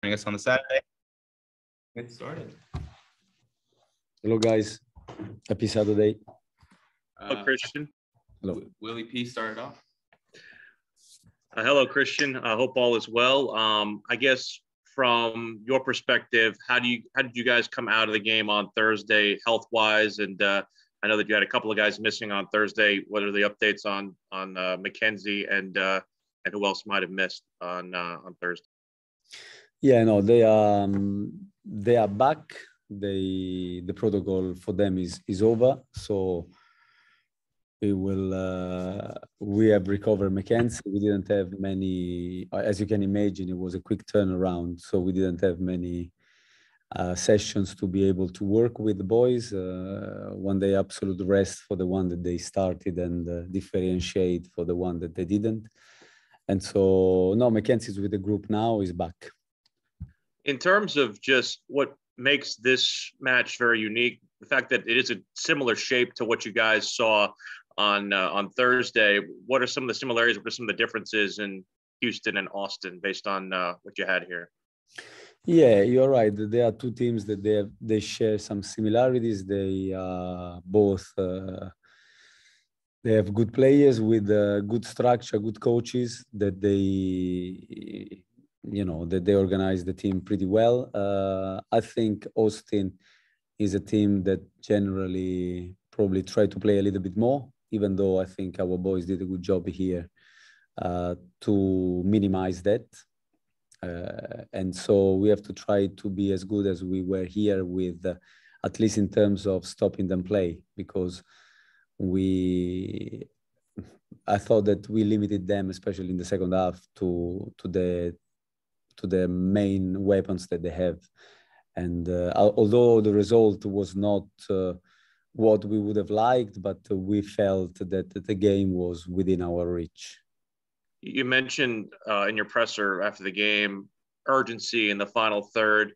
joining us on the Saturday. Get started. Hello, guys. Happy Saturday. Hello, Christian. Hello. Willie P started off. Hello, Christian. I hope all is well. I guess from your perspective, how did you guys come out of the game on Thursday, health-wise? And I know that you had a couple of guys missing on Thursday. What are the updates on McKenzie and who else might have missed on Thursday? Yeah, no, they are back. The protocol for them is over. So we have recovered McKenzie. We didn't have many, as you can imagine, it was a quick turnaround. So we didn't have many sessions to be able to work with the boys. 1 day absolute rest for the one that they started and differentiate for the one that they didn't. And so, no, McKenzie's with the group now, is back. In terms of just what makes this match very unique, the fact that it is a similar shape to what you guys saw on Thursday, what are some of the similarities? What are some of the differences in Houston and Austin based on what you had here? Yeah, you're right. There are two teams that they share some similarities. They both they have good players with good structure, good coaches that they organize the team pretty well. I think Austin is a team that generally probably try to play a little bit more, even though I think our boys did a good job here to minimize that. And so we have to try to be as good as we were here with, at least in terms of stopping them play, because I thought that we limited them, especially in the second half, to the main weapons that they have. And although the result was not what we would have liked, but we felt that the game was within our reach. You mentioned in your presser after the game, urgency in the final third.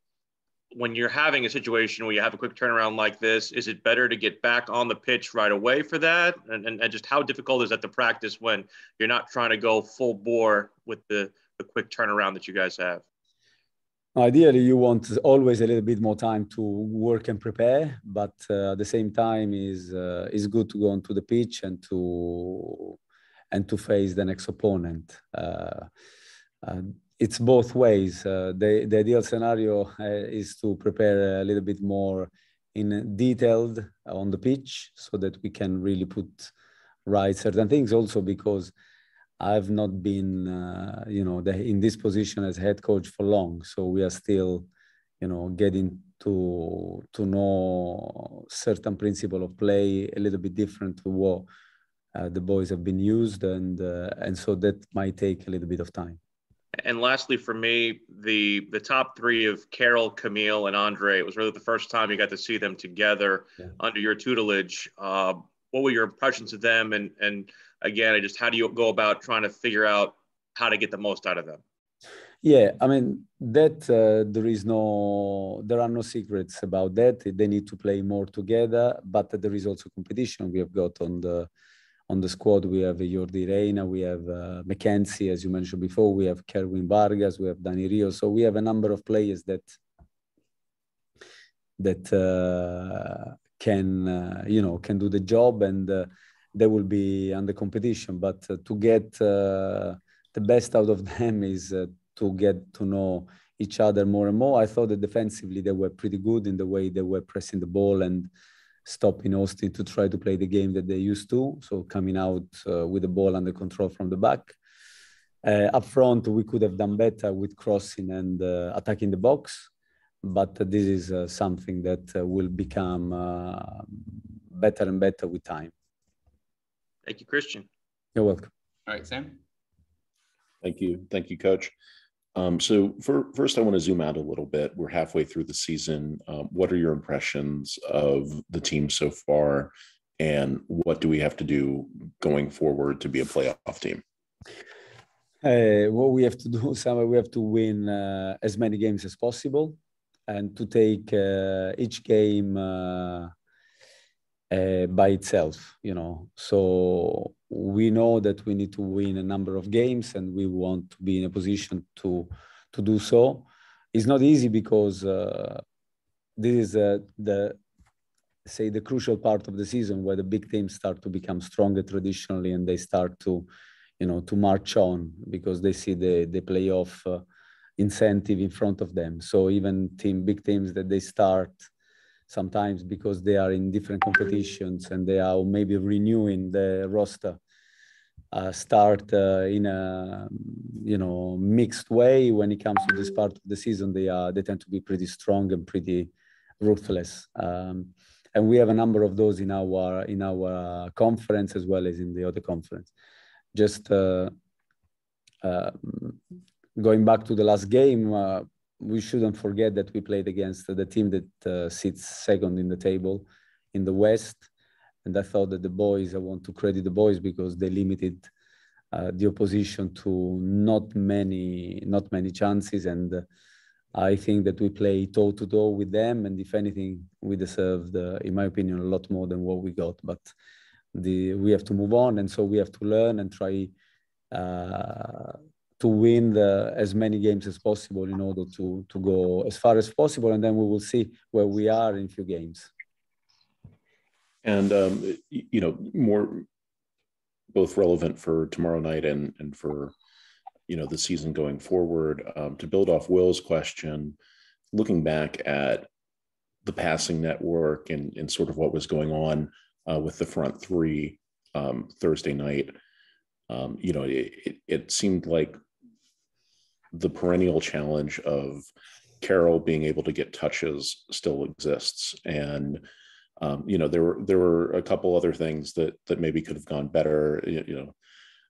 When you're having a situation where you have a quick turnaround like this, is it better to get back on the pitch right away for that? And just how difficult is that to practice when you're not trying to go full bore with the quick turnaround that you guys have? Ideally, you want always a little bit more time to work and prepare, but at the same time is good to go onto the pitch and to face the next opponent. It's both ways. The ideal scenario is to prepare a little bit more in detailed on the pitch so that we can really put right certain things. Also because I've not been, in this position as head coach for long. So we are still, getting to know certain principle of play a little bit different to what the boys have been used. And so that might take a little bit of time. And lastly, for me, the top three of Carol, Camille, and Andre, it was really the first time you got to see them together under your tutelage. What were your impressions of them? And again, just how do you go about trying to figure out how to get the most out of them? Yeah, I mean, that there are no secrets about that. They need to play more together, but there is also competition. We have got on the squad, we have Jordi Reina, we have McKenzie, as you mentioned before, we have Kerwin Vargas, we have Dani Rio. So we have a number of players that can do the job, and they will be under competition. But to get the best out of them is to get to know each other more and more. I thought that defensively they were pretty good in the way they were pressing the ball and stopping Austin to try to play the game that they used to. So coming out with the ball under control from the back. Up front, we could have done better with crossing and attacking the box. But this is something that will become better and better with time. Thank you, Christian. You're welcome. All right, Sam. Thank you. Thank you, Coach. So first, I want to zoom out a little bit. We're halfway through the season. What are your impressions of the team so far? And what do we have to do going forward to be a playoff team? What we have to do, Sam, we have to win as many games as possible and to take each game by itself, So we know that we need to win a number of games and we want to be in a position to do so. it's not easy because this is the crucial part of the season where the big teams start to become stronger traditionally, and they start to, to march on because they see the playoff incentive in front of them. So even big teams that they start sometimes because they are in different competitions and they are maybe renewing the roster, start in a mixed way. When it comes to this part of the season, they tend to be pretty strong and pretty ruthless. And we have a number of those in our conference as well as in the other conference. Just going back to the last game, we shouldn't forget that we played against the team that sits second in the table in the West. And I thought that I want to credit the boys because they limited the opposition to not many chances. And I think that we play toe-to-toe with them. And if anything, we deserved, in my opinion, a lot more than what we got. But we have to move on. And so we have to learn and try to win as many games as possible in order to go as far as possible. And then we will see where we are in a few games. And, more both relevant for tomorrow night and for, the season going forward, to build off Will's question, looking back at the passing network and sort of what was going on with the front three Thursday night, it seemed like the perennial challenge of Carroll being able to get touches still exists. And, there were a couple other things that maybe could have gone better.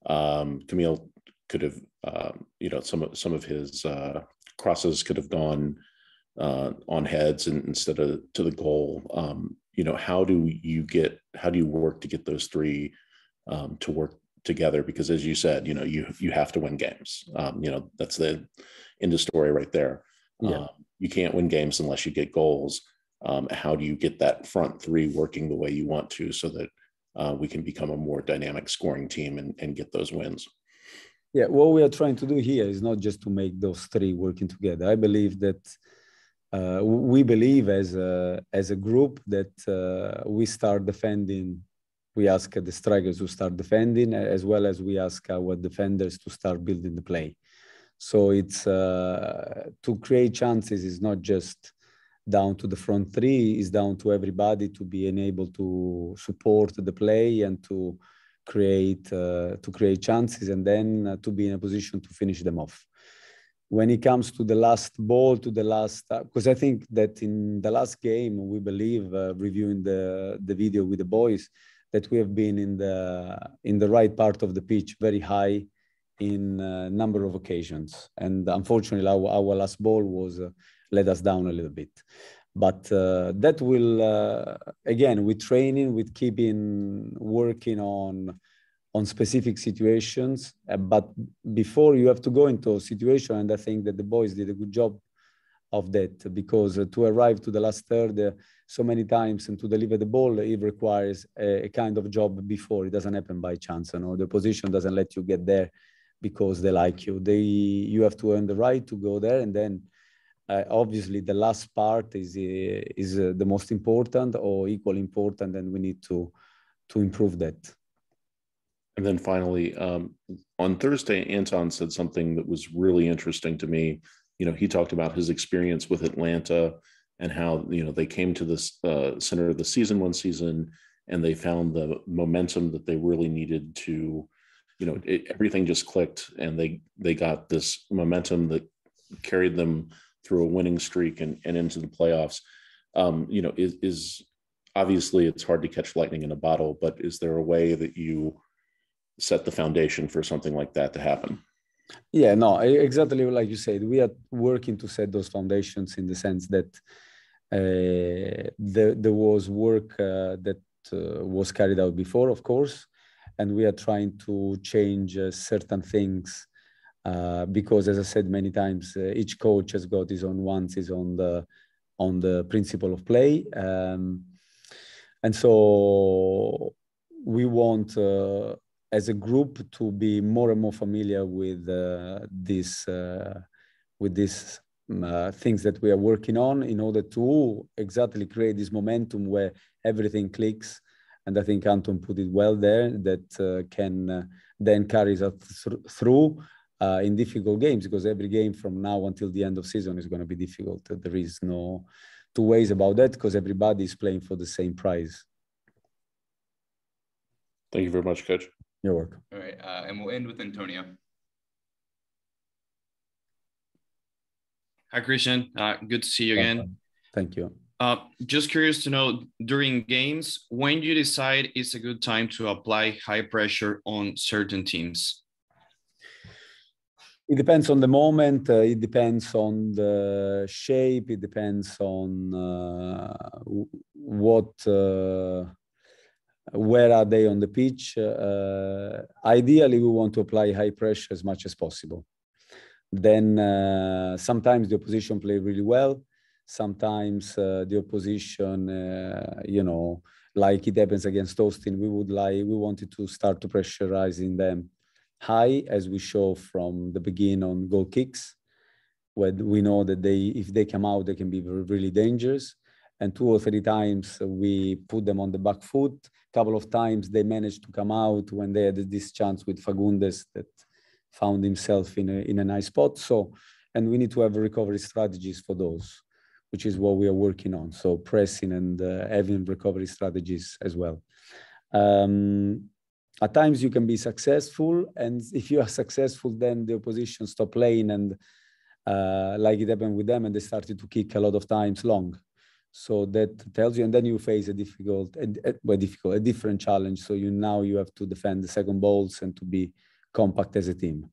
Camille could have, some of his crosses could have gone on heads instead of to the goal. How do you work to get those three to work together? Because as you said, you have to win games. That's the end of story right there. Yeah. You can't win games unless you get goals. How do you get that front three working the way you want to so that we can become a more dynamic scoring team and get those wins? Yeah, what we are trying to do here is not just to make those three working together. I believe that we believe as a group that we start defending. We ask the strikers to start defending, as well as we ask our defenders to start building the play. So it's to create chances is not just down to the front three, is down to everybody to be able to support the play and to create chances, and then to be in a position to finish them off. When it comes to the last ball, because I think that in the last game, we believe, reviewing the video with the boys, that we have been in the right part of the pitch, very high in a number of occasions. And unfortunately, our last ball was let us down a little bit. But that will, again, with training, with keeping working on specific situations. But before you have to go into a situation, and I think that the boys did a good job of that, because to arrive to the last third so many times and to deliver the ball, it requires a kind of job before. It doesn't happen by chance. The position doesn't let you get there because they like you. You have to earn the right to go there, and then obviously the last part is the most important or equally important, and we need to improve that. And then finally, on Thursday, Anton said something that was really interesting to me. He talked about his experience with Atlanta and how, they came to this center of the season one season and they found the momentum that they really needed to, everything just clicked, and they got this momentum that carried them through a winning streak and into the playoffs. Is obviously it's hard to catch lightning in a bottle, but is there a way that you set the foundation for something like that to happen? Yeah, no, exactly like you said. We are working to set those foundations in the sense that there was work that was carried out before, of course, and we are trying to change certain things because, as I said many times, each coach has got his own nuances on the principle of play, and so we want, as a group, to be more and more familiar with this things that we are working on in order to exactly create this momentum where everything clicks. And I think Anton put it well there, that can then carry us through in difficult games, because every game from now until the end of season is going to be difficult. There is no two ways about that, because everybody is playing for the same prize. Thank you very much, Coach. You're welcome. All right, and we'll end with Antonio. Hi, Christian. Good to see you again. Thank you. Just curious to know, during games, when you decide it's a good time to apply high pressure on certain teams? It depends on the moment. It depends on the shape. It depends on where are they on the pitch. Ideally, we want to apply high pressure as much as possible. Then sometimes the opposition play really well. Sometimes the opposition, like it happens against Austin, we wanted to start to pressurizing them high, as we show from the beginning on goal kicks, where we know that if they come out, they can be really dangerous. And 2 or 3 times we put them on the back foot. A couple of times they managed to come out when they had this chance with Fagundes that found himself in a nice spot. So, and we need to have recovery strategies for those, which is what we are working on. So pressing and having recovery strategies as well. At times you can be successful, and if you are successful, then the opposition stop playing, and like it happened with them, and they started to kick a lot of times long. So that tells you, and then you face a different challenge. So now you have to defend the second balls and to be compact as a team.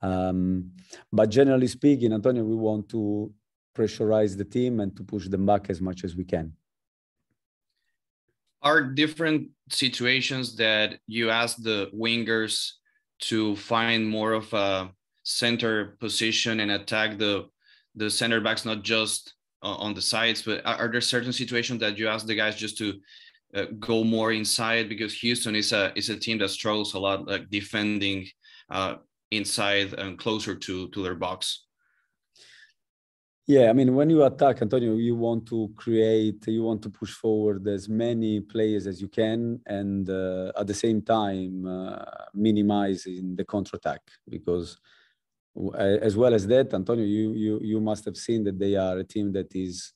But generally speaking, Antonio, we want to pressurize the team and to push them back as much as we can. Are different situations that you ask the wingers to find more of a center position and attack the center backs, not just on the sides, but are there certain situations that you ask the guys just to go more inside? Because Houston is a team that struggles a lot, like defending inside and closer to their box. Yeah, I mean, when you attack, Antonio, you want to push forward as many players as you can, and at the same time minimizing the counterattack, because as well as that, Antonio, you must have seen that they are a team that is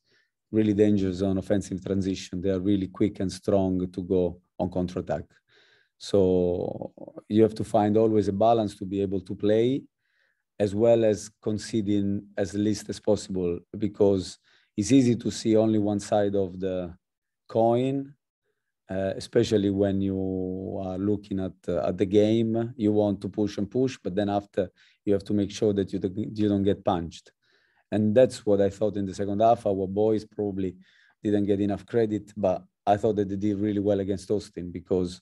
really dangerous on offensive transition. They are really quick and strong to go on counterattack. So you have to find always a balance to be able to play, as well as conceding as least as possible, because it's easy to see only one side of the coin, especially when you are looking at the game. You want to push and push, but then after you have to make sure that you don't get punched. And that's what I thought in the second half. Our boys probably didn't get enough credit, but I thought that they did really well against Austin, because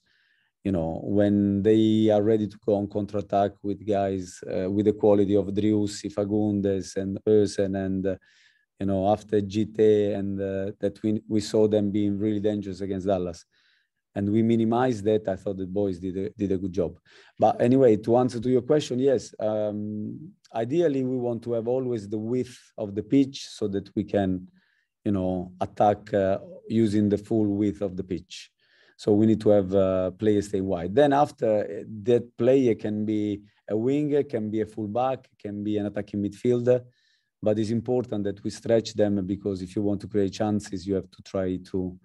when they are ready to go on counterattack with guys with the quality of Driussi, Fagundes, and Ösen, and after GT, and that we saw them being really dangerous against Dallas, and we minimized that. I thought the boys did a good job. But anyway, to answer to your question, yes, ideally we want to have always the width of the pitch so that we can, attack using the full width of the pitch. So we need to have players stay wide. Then after, that player can be a winger, can be a fullback, can be an attacking midfielder. But it's important that we stretch them, because if you want to create chances, you have to try to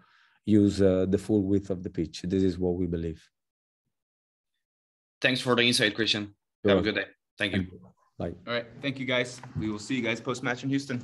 use the full width of the pitch. This is what we believe. Thanks for the insight, Christian. Have a good day. Thank you. Bye. All right. Thank you, guys. We will see you guys post-match in Houston.